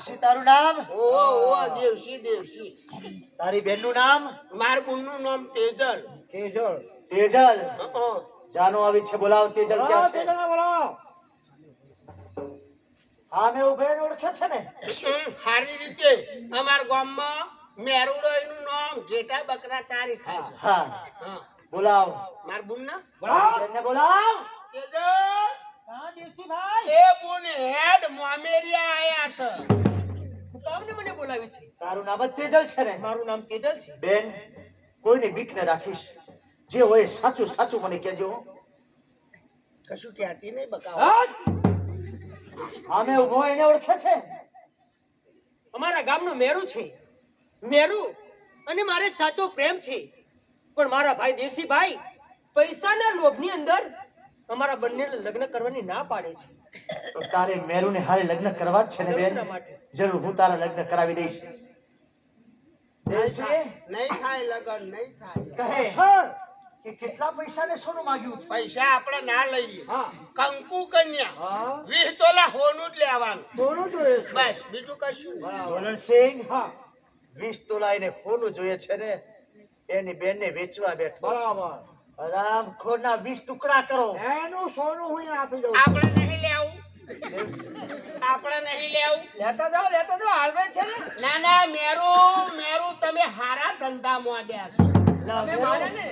દેવસી તારું નામ? ઓ દેવસી. તારી બેનનું નામ? માર બુનનું નામ તેજલ. તેજલ. હં. જાનો આવી છે, બોલાવ. તેજલ ક્યાં છે? હા, મેં ઉભે ઓળખે છે ને? સારી રીતે અમાર ગામમાં મેરુડો એનું નામ ઘેટા બકરા ચારી ખાય છે. હા, હા, બોલાવ. માર બુનના બેનને બોલાવ. તેજલ. હા દેવસીભાઈ. એ બુન હેડ મોમેરિયા આયા છે. હું કામને મને બોલાવી છે? તારું નામ જ તેજલ છે ને? મારું નામ તેજલ છે. બેન, કોઈની બીક ન રાખીશ. જે હોય સાચું સાચું મને કહેજો. કશું કહેતી નહીં બકાવ. આમે ઉભો એને ઓળખે છે? અમારા ગામનો મેરુ છે. મેરુ અને મારે સાચો પ્રેમ છે, પણ મારા ભાઈ દેવસીભાઈ પૈસાના લોભની અંદર અમારા બંનેને લગ્ન કરવાની ના પાડે છે. તો તારે મેરુને હારે લગ્ન કરવા જ છે ને બેન? જરૂરના માટે. જરૂર, હું તારા લગ્ન કરાવી દઈશ. દેવસી નહીં થાય લગન, નહીં થાય. કહે કે કેટલા પૈસાને સોનું માંગ્યું છે? પૈસા આપણે ના લઈએ. હા. કંકુ કન્યા હા. 20 તોલા હોનું જ લેવાનું. સોનું જોઈએ છે. બસ બીજું કશું નહીં. ધોલણસિંહ, હા, 20 તોલા એને સોનું જોઈએ છે ને? એની બેનને વેચવા બેઠો છે. બરાબર. હરામખોરના 20 ટુકડા કરો. એનું સોનું હું આપી દઉં. આપણે નહીં લેવું. આપણે નહીં લેવું. લેતા જાઓ હાલવે છે ને. ના મેરું તમે હારા ધંધા મોડ્યા છે. લાવ, તમે મારે ને.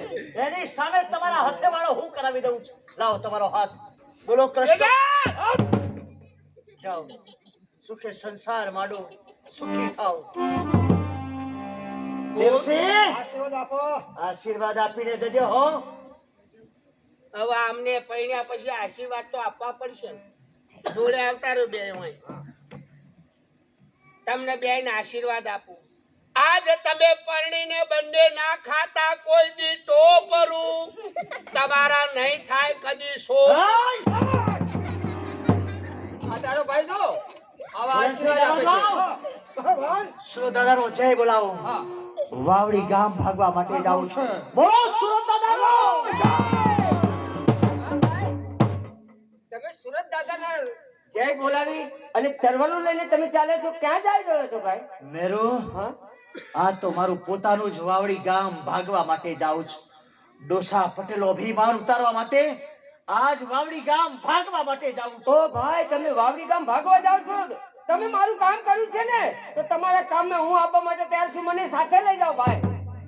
એની સામે તમારા હાથે વાળો હું કરાવી દઉં છું. લાવો તમારો હાથ. બોલો કૃષ્ણ. જાઓ, સુખે સંસાર માંડો, સુખી થાઓ. દેવસી, આશીર્વાદ આપો. આશીર્વાદ આપીને જજો હો. હવે આમને પૈણ્યા પછી આશીર્વાદ તો આપવા પડશે. જોડે આવતા રહ્યો બે હોય. તમને બેન આશીર્વાદ આપું. આજ તમે પરણીને બંને ના ખાતા કોઈ દી ટોપરું તમારા નહીં થાય કદી સો. આ તારો ભાઈ જો આવા આશીર્વાદ આપે છે. સુરત દાદાનો જય બોલાવો. હા. વાવડી ગામ ભાગવા માટે જાઉં છું. બોલો સુરત દાદાનો. તમે સુરત દાદાના જય બોલાવી અને તરવાનું લઈને તમે ચાલે છો, ક્યાં જઈ રહ્યો છો ભાઈ? મેરુ, હા, આ તો મારું પોતાનું જ વાવડી ગામ ભાગવા માટે જાઉં છું. ડોસા પટેલો અભિમાન ઉતારવા માટે આજ વાવડી ગામ ભાગવા માટે જાઉં છું. ઓ ભાઈ, તમે વાવડી ગામ ભાગવા જાવ છો? તમે મારું કામ કર્યું છે ને, તો તમારા કામમાં હું આવવા માટે તૈયાર છું. મને સાથે લઈ જાઓ ભાઈ.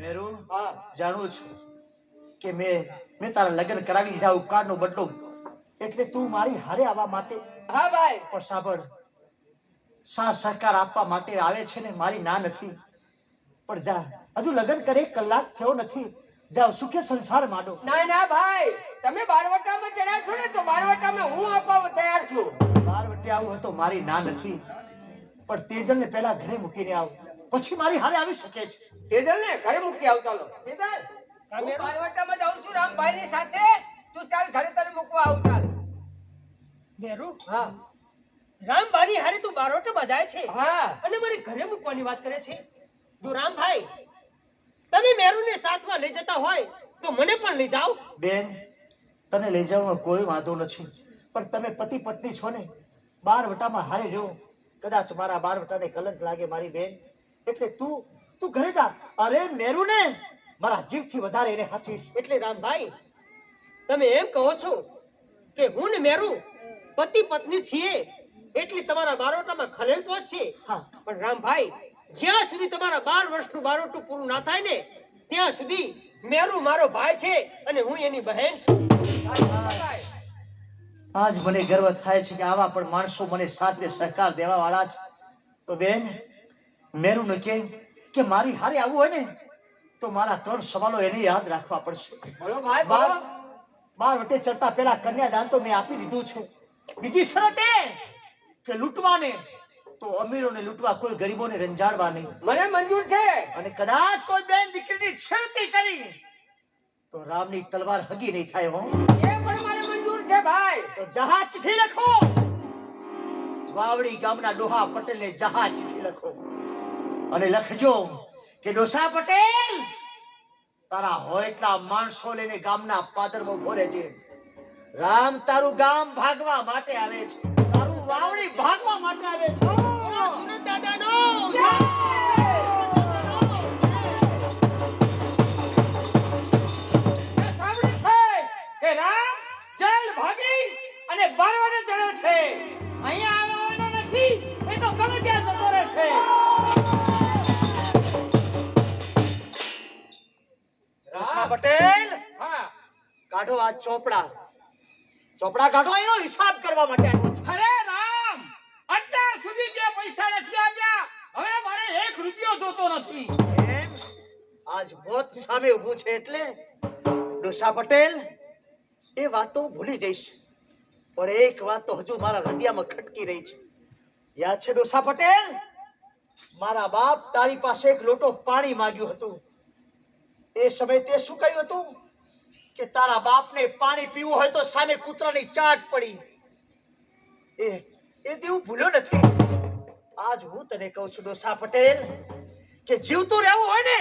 મેરુ, હા, જાણું છું કે મેં તારા લગ્ન કરાવી દીધા, ઉપકારનો બદલો. એટલે તું મારી હારે આવવા માટે. હા ભાઈ. પણ સાંભળ, સાથ સહકાર આપવા માટે આવે છે ને, મારી ના નથી. પણ જા, હજુ લગ્ન કરે 1 કલાક થયો નથી. જાઓ, સુખે સંસાર માંડો. ના ભાઈ, તમે બારવટામાં ચડ્યા છો ને, તો બારવટામાં હું આપવા તૈયાર છું. બાર વટે આવું હતો, મારી ના નથી. પણ તેજલને પહેલા ઘરે મૂકીને આવ, પછી મારી હારે આવી શકે છે. તેજલને ઘરે મૂકી આવ. ચાલો તેજલ, હું બારવટામાં જાઉં છું રામભાઈની સાથે. તું ચાલ ઘરે તને મૂકવા આવું. ચાલ મેરુ, હા રામભાઈ હારે તું બારોટમાં જાય છે હા. અને મને ઘરે મૂકવાની વાત કરે છે. જો રામભાઈ તમે મેરુને સાથમાં લઈ જતા હોય તો મને પણ લઈ જાઓ. બેન, તને લઈ જવામાં કોઈ વાંધો નથી, પણ તમે પતિ પત્ની છો ને, બાર વટામાં હારે રહ્યો. કદાચ મારા બાર વટાને કલંક લાગે મારી બેન. એટલે તું ઘરે જા. અરે મેરુને મારા જીવથી વધારે એને હાચવીશ. એટલે રામભાઈ, તમે એમ કહો છો કે હું ને મેરુ પતિ પત્ની છીએ, એટલે તમારા બારોટામાં ખલેલ પહોંચશે? હા. પણ રામભાઈ, જ્યાં સુધી તમારા 12 વર્ષનું બારોટું પૂરું ના થાય ને, ત્યાં સુધી મેરુ મારો ભાઈ છે અને હું એની બહેન છું. આજ મને ગર્વ થાય છે કે આવા પણ માણસો મને સાથ સહકાર દેવા વાળા છે. તો બેન, મેરુને કે મારી હારે આવવું હોય ને, તો મારા 3 સવાલો એને યાદ રાખવા પડશે. બોલો ભાઈ, બોલો. બાર વટે ચડતા પહેલા કન્યાદાન તો મેં આપી દીધું છે. બીજી શરત એ કે લૂંટવાને તો અમીરોને લૂંટવા, કોઈ ગરીબોને રંજાડવા નહીં. મને મંજૂર છે. અને કદાચ કોઈ બેન દીકરીની છેડતી કરી તો રામની તલવાર હગી નહીં થાય હો. એ પણ મને મંજૂર છે ભાઈ. તો જહાજ ચિઠ્ઠી લખો. વાવડી ગામના ડોહા પટેલને જહાજ ચિઠ્ઠી લખો અને લખજો કે ડોસા પટેલ, તારા હોય એટલા માણસો લઈને ગામના પાદરમાં ઉભો રહેજે. રામ તારું ગામ ભાગવા માટે આવે છે, તારું વાવડી ભાગવા માટે આવે છે. સુરત દાદાનો સાંભળ્યું છે કે રામ જેલ ભાગી અને બારવાડે ચડ્યો છે. અહીંયા આવવાનો નથી, એ તો ગમે ત્યાં જતો રહેશે. રસા પટેલ, હા, કાઢો આ ચોપડા. ચોપડા કાઢો, એનો હિસાબ કરવા માટે આવ્યો છું. અરે રામ, અત્યાર સુધી તે પૈસા નથી આપ્યા, હવે મારે 1 રૂપિયો જોતો નથી. એમ? આજ મોત સામે ઊભું છે એટલે ડોસા પટેલ, એ વાતો ભૂલી જઈશ, પણ એક વાત તો હજુ મારા હૃદયમાં ખટકી રહી છે. યાદ છે ડોસા પટેલ, મારા બાપ તારી પાસે એક લોટો પાણી માંગ્યું હતું. એ સમયે તે શું કહ્યું હતું કે તારા બાપને પાણી પીવું હોય તો સામે કૂતરાની ચાટ પડી. એ દેવું ભૂલ્યો નથી. આજ હું તને કહું છું ડોસા પટેલ કે જીવતું રહેવું હોય ને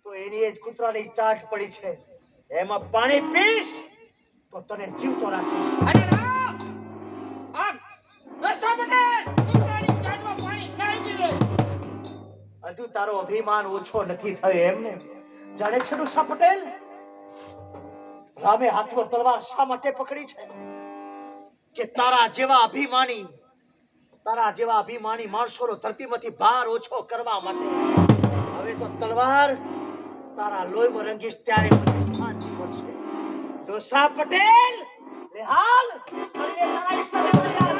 તો એની જ કૂતરાની ચાટ પડી છે. એમાં પાણી પીશ તો તને જીવતો રાખીશ. અરે રામ, આ રસા પટેલ કૂતરાની ચાટમાં પાણી નહીં પીવે. હજુ તારો અભિમાન ઓછો નથી થયો એમને? જાણે છે ડોસા પટેલ, રામે હાથમાં તલવાર શા માટે પકડી છે? કે તારા જેવા અભિમાની માણસોનો ધરતીમાંથી ભાર ઓછો કરવા માટે. હવે તો તલવાર તારા લોહીમાં રંગીશ ત્યારે મને શાંતિ મળશે. ડોસા પટેલ, લે હાલ, ફરી એ તારા ઇષ્ટદેવને યાદ.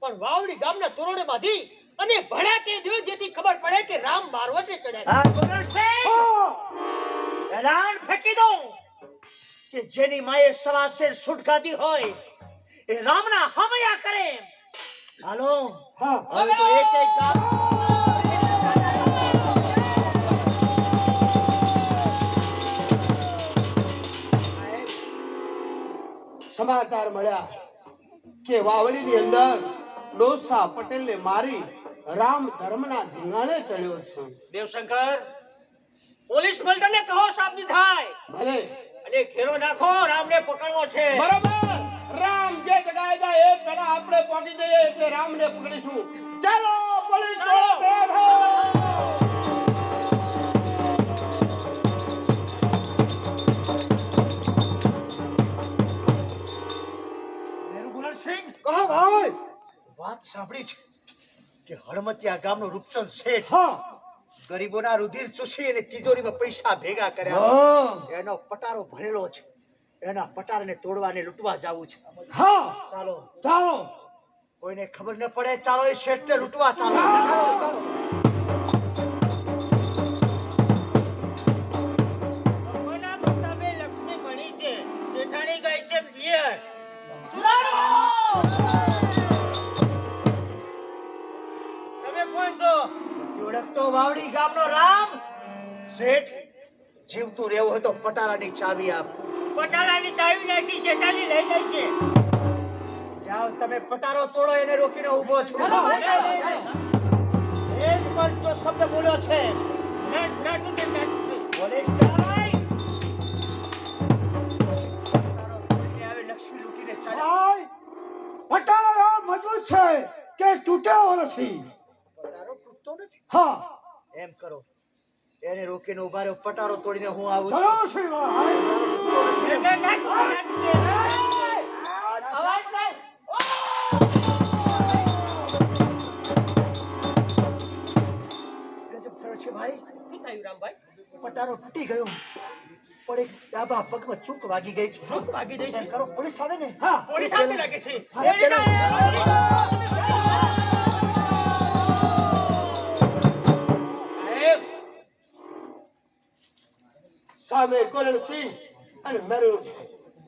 પણ વાવડી ગામના તોરણે બાંધી અને ભળ્યા તે દ્યો જેથી ખબર પડે કે રામ બારવટે ચડ્યા છે. હા, કુંવરસિંહ, એલાન ફેંકી દો કે જેની માએ સવાસેર છૂટકાતી હોય એ રામના હમયા કરે. હાલો, હવે તો એક ગામ સમાચાર મળ્યા કે વાવડીની અંદર ડોસા પટેલને મારી રામ ધર્મના ધીંગાણે ચડ્યો છે. દેવશંકર, પોલીસ પલટને કહો સાબદી થાય ભલે, અને ઘેરો નાખો, રામને પકડવો છે. બરાબર. રામ જે જગાએ જાય એ પહેલા આપણે પહોંચી જઈએ એટલે રામને પકડીશું. ચાલો પોલીસ વાળો બેઠો. મેરુગુલરસિંહ, કહો ભાઈ. વાત સાંભળી છે કે હળમતિયા ગામનો રૂપચંદ શેઠ ગરીબોના રુધિર ચૂસી અને તિજોરીમાં પૈસા ભેગા કર્યા છે. એનો પટારો ભરેલો છે. એના પટારને તોડવાને લૂંટવા જાવું છે. હા, ચાલો, ચાલો. કોઈને ખબર ન પડે. ચાલો, એ શેઠને લૂંટવા ચાલો. ભગવાનના પ્રતાપે લક્ષ્મી ભણી છે, જેઠાણી ગઈ છે પિયર. તમે કોણ છો? નથી ઓળખતો વાવડી ગામનો રામ? શેઠ, જીવતું રહેવું હોય તો પટારાની ચાવી આપ. પટાલાની તાવી નાખી, જેઠાણી લઈ ગઈ છે. જાઓ, તમે પટારો તોડો, એને રોકીને ઊભો છું. એક પણ જો શબ્દ બોલ્યો છે પોલીસ ટાઈમ. પટારો તોડીને આવે, લક્ષ્મી લૂંટીને ચાલ્યા. પટારો મજબૂત છે કે તૂટ્યો નથી. પટારો તૂટતો નથી. હા, એમ કરો, એને રોકીને ઉભા રહ્યો. પટારો તોડીને હું આવું છું. ચલો છે ભાઈ. અવાજ નહીં. ગજબ થયો છે ભાઈ. શું થયું રામભાઈ? પટારો તૂટી ગયો, પણ એક ડાબા પગમાં ચૂક વાગી ગઈ છે. ચૂક વાગી ગઈ છે? એમ કરો, પોલીસ આવે ને. હા, પોલીસ આવતી લાગે છે. હા, પેલો. સાહેબ, સામે કુંવરસિંહ અને મેરુ છે,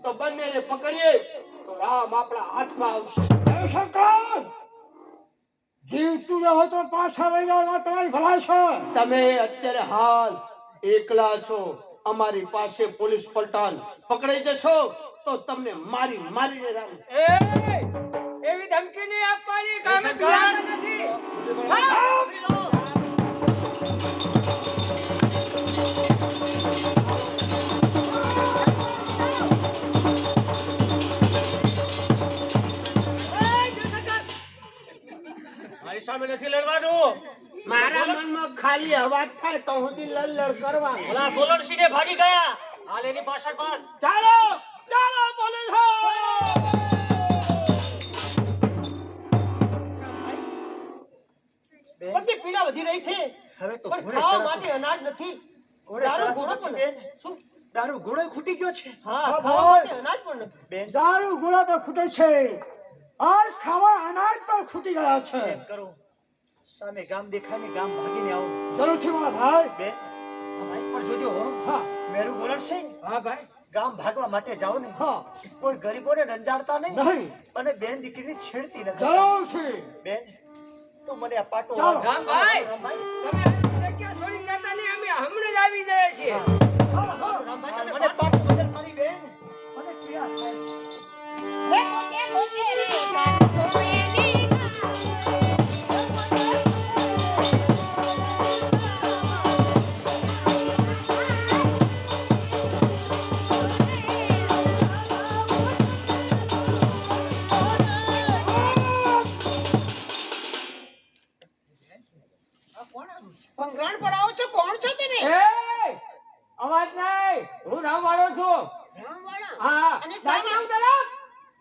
તો બંનેને પકડીએ તો રામ આપણા હાથમાં આવશે. સરકાર, જીવતું ન હોય તો પાછા લઈ જવામાં તમારી ભલાઈ છે. તમે અત્યારે હાલ એકલા છો. અમારી પાસે પોલીસ પલટન પકડાઈ જશો તો તમને મારીને રામ. એવી ધમકી નહીં આપવાની કે અમે બિહાર નથી. મારી સામે નથી લડવાનું. મારા મનમાં ખાલી અવાજ થાય તો સુધી લડ કરવાનું. ઓલા સોલણસિંહને ભાગી ગયા. હાલ એની પાછળ પણ. ચાલો ચાલો પોલીસ હો. બેન, બધી પીડા વધી રહી છે હવે તો પણ ઘોડે ખાવા ચડાતો. માટે અનાજ નથી. ઘોડે દારૂ ચડાતો ઘોડો નથી, પણ બેન. નથી. શું? દારૂ ઘોડો ખૂટી ગયો છે. હા, હા, ખાવા બોલ. માટે અનાજ પણ નથી. બેન, દારૂ ગોળા પર ખૂટે છે. આજ ખાવા અનાજ પર ખૂટી ગયા છે. એમ કરો, સામે ગામ દેખાય ને ગામ ભાગીને આવો. ચલો છે મારા ભાઈ. બેન, આ માઇક પર જોજો હો. હા મેરું બોલશે હા ભાઈ. ગામ ભાગવા માટે જાઓ ને. હા કોઈ ગરીબોને રંજાડતા નહીં નહીં અને બેન દીકરીની છેડતી ન કરતા. જરૂર છે. બેન, તું મને આ પાટો ચાલો. વાળ. રામભાઈ. રામભાઈ. તમે જગ્યા છોડીને જતા નહીં, અમે હમણાં જ આવી જઈએ છીએ. હાલો, હાલો, રામભાઈ, મને પાટો બદલ મારી બેન. મને પીડા થાય છે. ભંગાણ પડાવો છો? કોણ છો તમે? એ અવાજ નહીં. હું રામવાળો છું. હા અને સામે સામે? આવું તરફ.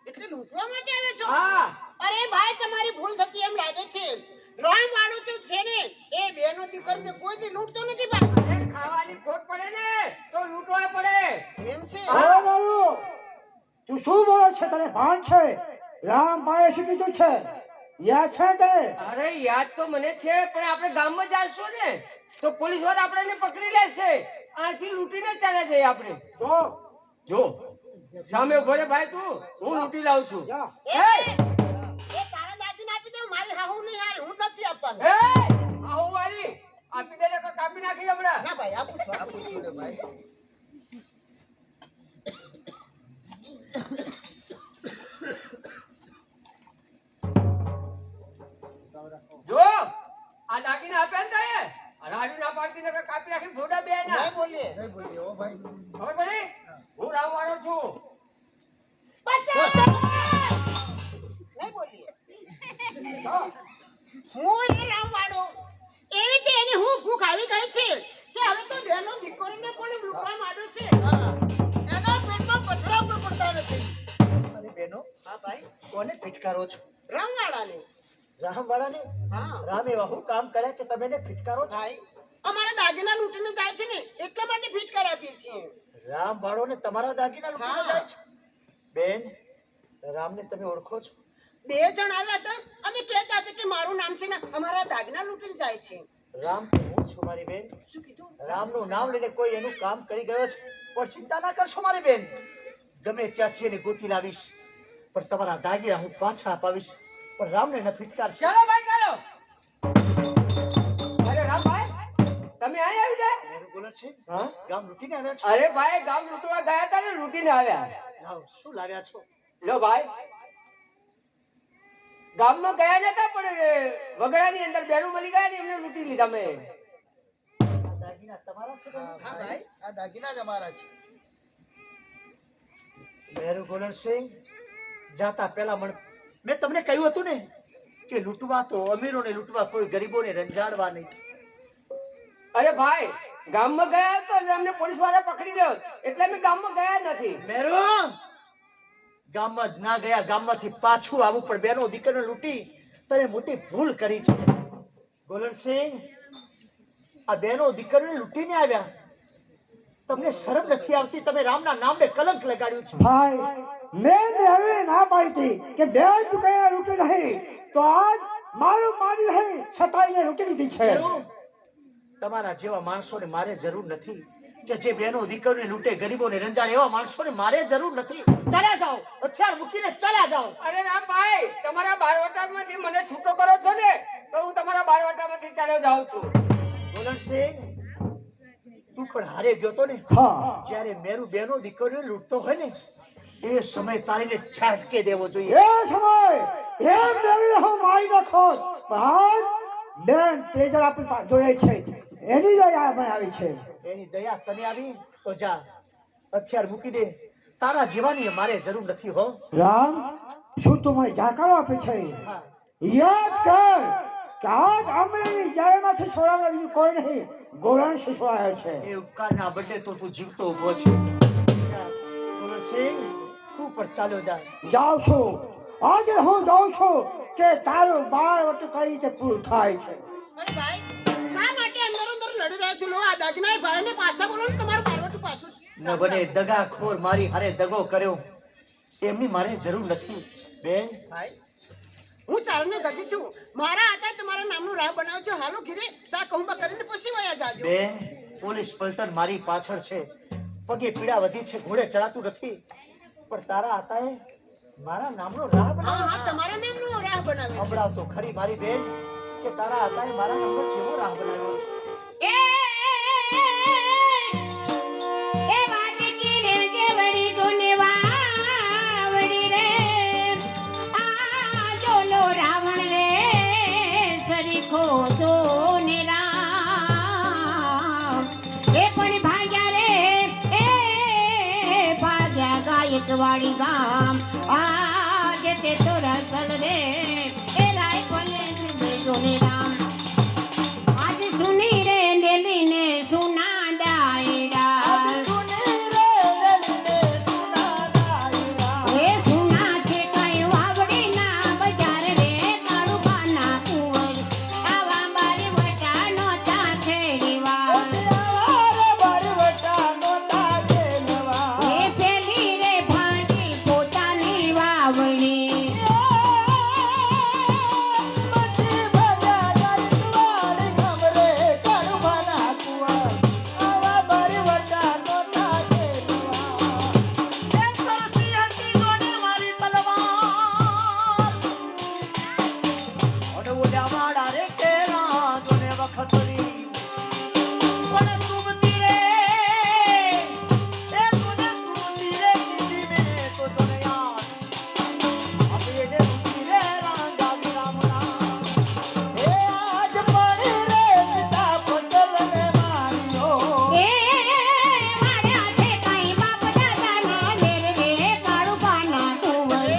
એટલે લૂંટવા માટે આવે છો? હા અરે ભાઈ તમારી ભૂલ થતી એમ લાગે છે. રામ વાળો તો છે ને એ બેનો દીકરીને કોઈ દી લૂંટતો નથી ભાઈ. અરે ખાવાની ખોટ પડે ને તો લૂંટવા પડે. એમ છે? અરે બાબુ તું શું બોલે છે? તને ભાન છે? રામ ભાઈએ શું કીધું છે? યાદ છે તે? અરે યાદ તો મને છે પણ આપણે ગામમાં જાશું ને તો પોલીસ વાળા આપણને પકડી લેશે. આથી લૂંટીને ચાલે જઈએ આપણે. તો જો સામે ઉભો રે ભાઈ, તું હું લૂંટી લાવું છું. જા. એ તારા દાદીને આપી દે, મારી હાહુ નહીં હારી, હું નથી આપવાનું. એ આવું વાલી આપી દે ને તો કાપી નાખી હમણાં. ના ભાઈ આપું છું ને ભાઈ. જો આ દાગીને આપ્યા ને તારે આ રાજુ ના પાડતી ને કાપી નાખી ફોડા બે ના. નહીં બોલીએ. ખબર પડી? હું રામ વાળો છું. નહીં બોલીએ. હું એ રામ વાળો. એવી તો એની હું ભૂખ આવી ગઈ છે કે હવે તો બેનો દીકરીને કોને લૂંટવા માંડ્યો છે. એના પેટમાં પથરા પણ પડતા નથી. અરે બેનો, હા ભાઈ. કોને ફિટકારો છો? રામ વાળાને. રામવાળાને? હા રામ એવા શું કામ કર્યા કે તમે એને ફિટકારો છો? ભાઈ અમારા દાગીના લૂંટીને જાય છે ને એટલા માટે ફિટ કરાવીએ છીએ. રામવાળો ને તમારા દાગીના લૂંટીને હા. જાય છે? બેન, રામને તમે ઓળખો છો? બે જણ આવ્યા હતા અને કહેતા હતા કે મારું નામ છે ને અમારા દાગીના લૂંટીને જાય છે. રામ તો હું છું મારી બેન. શું કીધું? રામનું નામ લઈને કોઈ એનું કામ કરી ગયો છે પણ ચિંતા ના કરશો મારી બેન. ગમે ત્યાંથી એને ગોતી લાવીશ પણ તમારા દાગીના હું પાછા અપાવીશ પણ રામને ન ફિટકારશે. ચાલો ભાઈ ચાલો. અરે રામ ભાઈ તમે અહીં આવી ગયા? મેરું બોલે છે હા ગામ લૂંટીને આવ્યા છો? અરે ભાઈ ગામ લૂંટવા ગયા હતા ને લૂંટીને આવ્યા. લાવ, શું લાવ્યા છો? લો ભાઈ ગામમાં ગયા નતા પણ વગડાની અંદર બેનું મળી ગયા ને એમને લૂંટી લીધા મેં. આ દાગીના તમારા છે બેન? હા ભાઈ આ દાગીના જ અમારા છે. મેરું ગોલર સિંહ, જાતા પહેલા મેં તમને કહ્યું હતું ને કે લૂંટવા તો અમીરોને લૂંટવા, કોઈ ગરીબોને રંજાડવા નહીં. અરે ભાઈ ગામમાં ગયા તો અમને પોલીસ વાળા પકડી લ્યો એટલે અમે ગામમાં ગયા નથી. મેરુ, ગામમાં જ ના ગયા, ગામમાંથી પાછું આવું પણ બેનો દીકરીને લૂંટી તમે મોટી ભૂલ કરી છે. ગોલરસિંહ, આ બેનો દીકરીને લૂંટીને આવ્યા, તમને શરમ નથી આવતી? તમે રામના નામને કલંક લગાડ્યું છે. ભાઈ મેં હવે ના પાડી હતી કે બે દુકાયા લૂંટી નહીં તો આજ મારું મારી નહીં છતાંય એને લૂંટી લીધી છે. મેરુ, તમારા જેવા માણસોને મારે જરૂર નથી કે જે બેનો દીકરીને લૂંટે, ગરીબોને રંજાડે, એવા માણસોને મારે જરૂર નથી. ચાલ્યા જાઓ, હથિયાર મૂકીને ચાલ્યા જાઓ. અરે રામ ભાઈ તમારા બારવટામાંથી મને છૂટો કરો છો ને તો હું તમારા બારવટામાંથી ચાલ્યો જાઉં છું. ગોલરસિંહ, તું પણ હારે ગયો તો ને હા જ્યારે મેરુ બેનો દીકરીને લૂંટતો હોય ને એ સમય તારીને છાટકે દેવો જોઈએ. એ સમય એમ દેવી હું મારી નાખો પણ બેન તેજલ આપણી પાસે જોડે છે એની દયા આપણે આવી છે. એની દયા તને આવી તો જા હથિયાર મૂકી દે. તારા જીવાની મારે જરૂર નથી હો. રામ શું તું મને જાકારો આપે છે? હા, યાદ કર કે આજ અમરેલી જયમાંથી છોડાવવા બીજું કોઈ નહીં ગોરણ શીખવાયો છે. એ ઉપકારના બદલે તો તું જીવતો ઊભો છે. જા, ગુરુસિંહ, તું પર ચાલ્યો જા. જાઉં છું. આજે હું જાઉં છું કે તારું બાળ વટ કઈ રીતે પૂરું થાય છે. અરે ભાઈ શા માટે અંદર અંદર લડી રહ્યા છો? લો આ દાગના ભાઈને પાછા બોલો ને, તમારું બારવટું પાછું ન બને દગાખોર મારી હારે દગો કર્યો એમની મારે જરૂર નથી. બેન, ભાઈ હું ચારને ગધી છું. મારા આતા તમારા નામનું રાહ બનાવ છો. હાલો ઘીરે ચા કહુંબા કરીને પછી વયા જાજો. બેન, પોલીસ પલટન મારી પાછળ છે. પગે પીડા વધી છે, ઘોડે ચડાતું નથી. પણ તારા આતાએ મારા નામનો રાહ હા બનાવ્યો. હા તમારા નામનું રાહ બનાવે છે. સંભળાવ તો ખરી મારી બેન કે તારા આતાએ મારા નામનો કેવો રાહ બનાવ્યો છે. એ વાટકી રે જેવડી જોને વાવડી રે આ જોલો રાવણ રે સરીખો જોને રામ એ પણ ભાગ્યા રે એ ભાગ્યા ગાયકવાડી ગામ આજે તે તો રસલ રે એ રાય ભલે જોને રામ આજ સુની રે ડેલીને સુના ડાયરા એ સુના છે કઈ વાવડી ના બજાર રે કાળું પાના કુંવર આવા બારી વટા નોતા ખેડીવા એ પેલી રે ભાંડી પોતાની વાવડી અને ઓલા વાળા રે કેરા જોને વખતરી પણ તુમતી રે એ જોને તુમતી રે કીધી મે તો જોને યાર અબે ને તુમતી રે રાંગા વિરામણા એ આજ પડી રે પિતા પટલ ને માર્યો એ માર્યા છે કઈ બાપ દાદાના ઘેર રે કાળું પાના કુંવર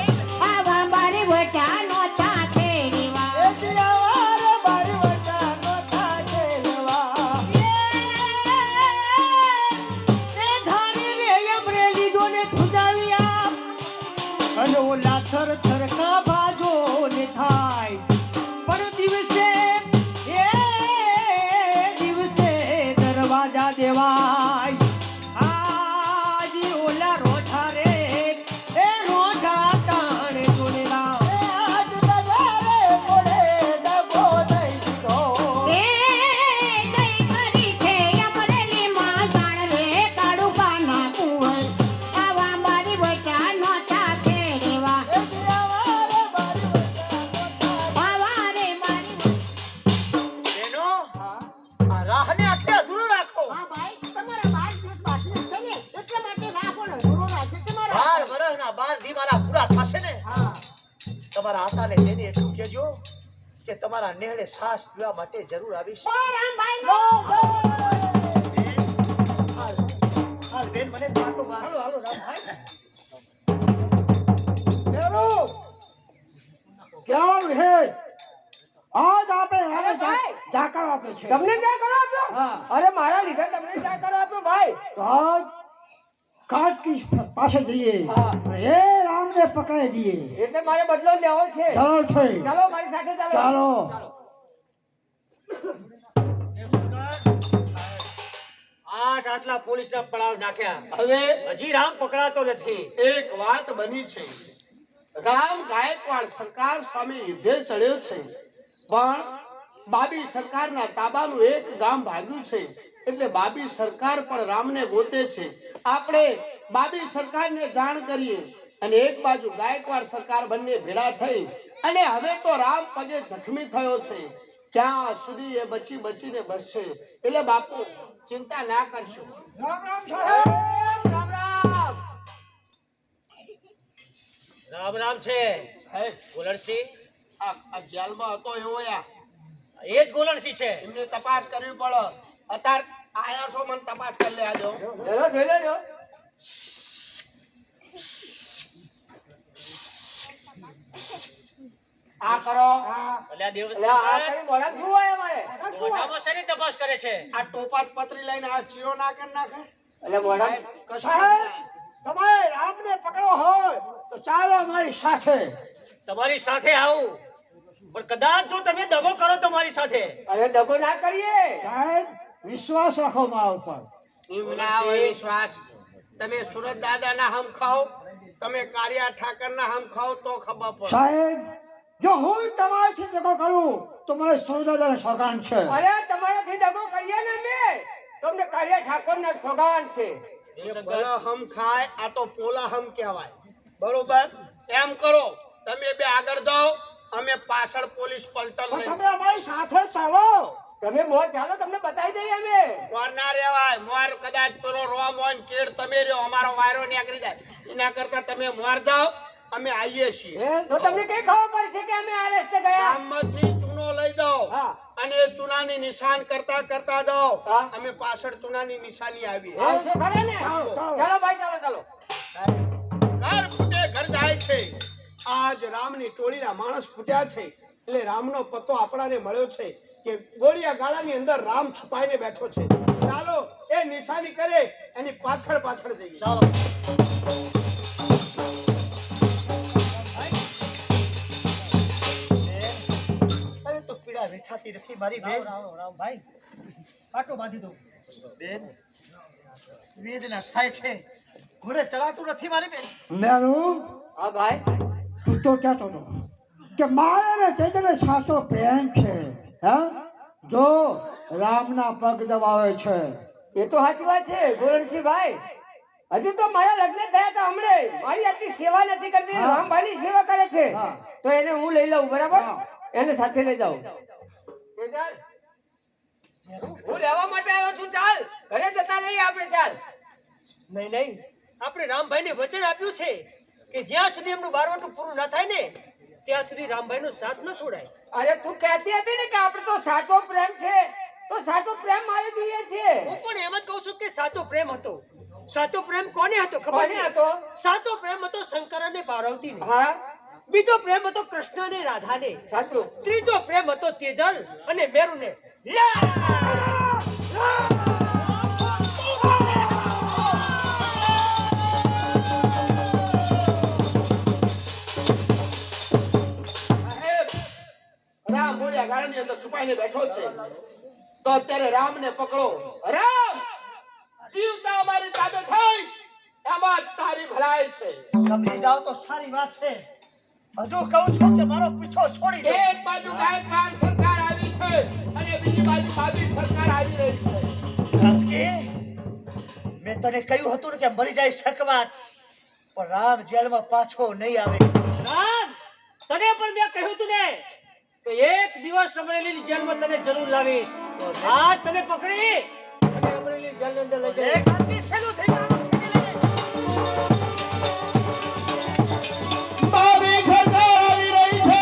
આવા બારી વટા નોતા ખેડીવા એ દિયાવાર બારી વટા નો થાકે લેવા એ ધારી રે અમરેલી જોને ખુજાવી આપ અને ઓલા થર થર કા બાજો ને થાય પણ દિવસે દરવાજા દેવાય આજી ઓલા રોઠા રે એ રોઠા તાણે જોને લાવ આજ દગારે પડે દગો દઈ દીધો એ જઈ કરી છે અમરેલી માં જાણ રે કાળું પાના કુંવર આવા બારી વટા નોતા ખેડીવા એ દિયાવાર બારી વટા નો થાય આવા રે બારી બેનો આ રાહને આટલે અધૂરો રાખો. હા ભાઈ તમારા 12 દિવસ બાકી છે ને એટલા માટે રાહ બોલો પૂરો રાખે છે મારા 12 વર્ષના 12 દી મારા પૂરા થશે ને હા તમારા આતાને જઈને એટલું કહેજો કે તમારા નેહડે શ્વાસ પીવા માટે જરૂર આવીશ. રામભાઈ હાલ હાલ બેન મને પાટો માર. હાલો હાલો રામભાઈ. મેરું કેવું છે? આજ આપણે અરે ભાઈ! જાકારો આપે છે. તમને જાકારો આપ્યો? હા. અરે મારા લીધે તમને જાકારો આપ્યો ભાઈ. તો આજ કાર્તિક પાસે જઈએ હા. એ રામને પકડાઈ દઈએ. એટલે મારે બદલો લેવો છે. ચાલો થઈ ચાલો મારી સાથે ચાલો. ચાલો. આટલા પોલીસના પડાવ નાખ્યા હવે હજી રામ પકડાતો નથી. એક વાત બની છે. રામ ગાયકવાડ સરકાર સામે યુદ્ધે ચડ્યો છે પણ બાબી સરકારના તાબાનું એક ગામ ભાગ્યું છે એટલે બાબી સરકાર પણ રામને ગોતે છે. આપણે બાબી સરકારને જાણ કરીએ અને એક બાજુ ગાયકવાડ સરકાર બંને ભેળા થઈ અને હવે તો રામ પગે જખમી થયો છે. ક્યાં સુધી એ બચીને બચશે એટલે બાપુ ચિંતા ના કરશો. રામ રામ સાહેબ. રામ રામ. રામ રામ છે સાહેબ ગોલણસિંહ. આ જેલમાં હતો એવો યા એ જ ગોલણસિંહ છે. એમને તપાસ કરવી પડે. અત્યારે આયા છો, મને તપાસ કરી લે આજો. હેલો જોઈ લેજો. આ કરો. અલ્યા દેવ એટલે આ કઈ મોઢામાં શું હોય અમારે? મોઢામાં શેની તપાસ કરે છે? આ ટોપા પતરી લઈને આ ચીરો ના કરી નાખે. એટલે મોઢામાં કશું સાહેબ, નથી. તમારે રામને પકડવો હોય તો ચાલો અમારી સાથે. તમારી સાથે આવું, પણ કદાચ જો તમે દગો કરો તો મારી સાથે. અરે દગો ના કરીએ. સાહેબ, વિશ્વાસ રાખો મારા ઉપર. એમ ના હોય વિશ્વાસ. તમે સુરત દાદાના હમ ખાઓ, તમે કારિયા ઠાકરના હમ ખાઓ તો ખબર પડે. સાહેબ, જો હું તમારાથી દગો કરું તો મને સોદાદાને સોગાન છે. અરે તમારાથી દગો કરીએ ને અમે, તમને કાળિયા ઠાકોરના સોગાન છે. એ ભલે હમ ખાય, આ તો પોલા હમ કહેવાય. બરોબર? એમ કરો, તમે બે આગળ જાઓ, અમે પાછળ પોલીસ પલટન પણ લઈને. તમે અમારી સાથે ચાલો. તમે મોર ચાલો, તમને બતાવી દઈએ અમે. મોર ના રેવાય. મોર કદાચ પેલો રોમ હોય ને કેડ તમે રહ્યો, અમારો વાયરો નીકળી જાય. એના કરતા તમે મોર જાઓ, અમે આવીએ છીએ. તો તમને કઈ ખબર પડશે કે અમે આ રસ્તે ગયા? ગામમાંથી ચૂનો લઈ દો હા. અને એ ચૂનાની નિશાન કરતા કરતા જાઓ. હા. અમે પાછળ ચૂનાની નિશાની આવીએ. આવશે ખરા ને? ચાલો ભાઈ, ચાલો ચાલો. ઘર ફૂટે ઘર જાય છે. આજ રામની ટોળીના માણસ ફૂટ્યા છે, એટલે રામનો પત્તો આપણાને મળ્યો છે કે ગોળિયા ગાળાની અંદર રામ છુપાઈને બેઠો છે. ચાલો એ નિશાની કરે એની પાછળ પાછળ જઈએ. ચાલો. અરે તો પીડા વેઠાતી નથી મારી બેન. ભાઈ પાટો બાંધી દો. બેન, વેદના થાય છે, ઘોડે ચડાતું નથી મારી બેન. મેરું, હા ભાઈ. તું તો કહેતો હતો કે મારે ને તેજને સાચો પ્રેમ છે. હા, જો રામના પગ દબાવે છે. એ તો સાચી વાત છે ગોરણસિંહ ભાઈ. હજુ તો મારા લગ્ન થયા હતા હમણે. મારી આટલી સેવા નથી કરતી, હા. રામભાઈની સેવા કરે છે. હા. તો એને હું લઈ લઉં, બરાબર? હા. એને સાથે લઈ જાઉં. હું લેવા માટે આવ્યો છું. ચાલ ઘરે જતા રહીએ આપણે. ચાલ. નહીં નહીં, આપણે રામભાઈને વચન આપ્યું છે કે જ્યાં સુધી એમનું બારવટું પૂરું ના થાય ને ત્યાં સુધી રામભાઈનો સાથ ન છોડાય. અરે તું કહેતી હતી ને કે આપણે તો સાચો પ્રેમ છે, તો સાચો પ્રેમ મારે જોઈએ છે. હું પણ એમ જ કહું છું કે સાચો પ્રેમ હતો. સાચો પ્રેમ કોને હતો ખબર કોને છે? હતો? સાચો પ્રેમ હતો શંકર અને પાર્વતીને. હા, બીજો પ્રેમ હતો કૃષ્ણ અને રાધાને. સાચું. ત્રીજો પ્રેમ હતો તેજલ અને મેરુને. રામ ગોળિયા ગાળાની અંદર છુપાઈને બેઠો છે, તો અત્યારે રામને પકડો. રામ જીવતા અમારી તાબે થઈશ, એમાં જ તારી ભલાઈ છે. સમજી જાઓ તો સારી વાત છે. હજુ કહું છું કે મારો પીછો છોડી દો. એક બાજુ ગાયકવાડ સરકાર આવી છે અને બીજી બાજુ બાબી સરકાર આવી રહી છે. કાંકે, મેં તને કહ્યું હતું ને કે મરી જાય શકવાત, પણ રામ જેલમાં પાછો નહીં આવે. રામ, તને પણ મેં કહ્યું તું ને કે એક દિવસ અમરેલીની જેલમાં તને જરૂર લાવીશ. આજ તને પકડી અને અમરેલી જેલની અંદર લઈ જઈશ. કાંકે, શેનું થઈ ગયું? બાબી સરકાર આવી રહી છે.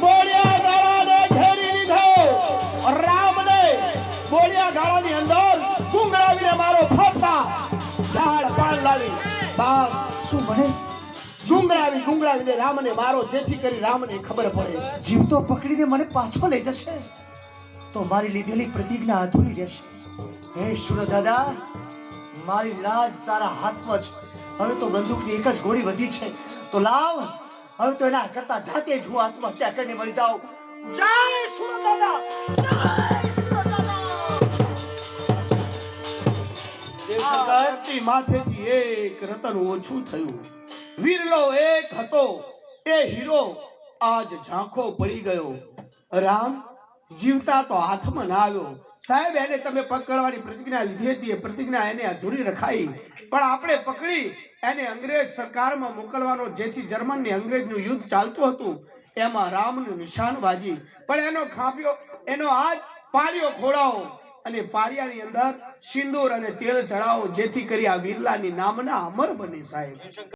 ગોળિયા ગાળાને ઘેરી લીધો. રામને ગોળિયા ગાળાની અંદર ગુંગળાવીને મારો ફરતા ઝાડ પાન લાવી બાપ શું મને ગુંગળાવીને રામને મારો, જેથી કરી રામને ખબર પડે. જીવતો પકડીને મને પાછો લઈ જશે તો મારી લીધેલી પ્રતિજ્ઞા અધૂરી રહેશે. હે સુરત દાદા, મારી લાજ તારા હાથમાં છે. હવે તો બંદૂકની એક જ ગોળી વધી છે, તો લાવ. હવે તો એના કરતા જાતે જ હું આત્મહત્યા કરીને મરી જાઉં. જય સુરત દાદા, જય સુરત દાદા. આ ધરતી માથેથી એક રતન ઓછું થયું. વીરલો એક હતો, એ હીરો આજ ઝાંખો પડી ગયો. રામ જીવતા તો હાથમાં ના આવ્યો. સાહેબ, એને તમે પકડવાની પ્રતિજ્ઞા લીધી હતી, એ પ્રતિજ્ઞા એને અધૂરી રખાઈ. પણ આપણે પકડી એને અંગ્રેજ સરકારમાં મોકલવાનો, જેથી જર્મનની અંગ્રેજનું યુદ્ધ ચાલતું હતું, એમાં રામનું નિશાન વાજી. પણ એનો ખાંપ્યો, એનો હાથ પારિયો ખોડાવો અને પારિયાની અંદર સિંદૂર અને તેલ ચડાવો, જેથી કરી આ વિરલાની નામના અમર બને. સાહેબ,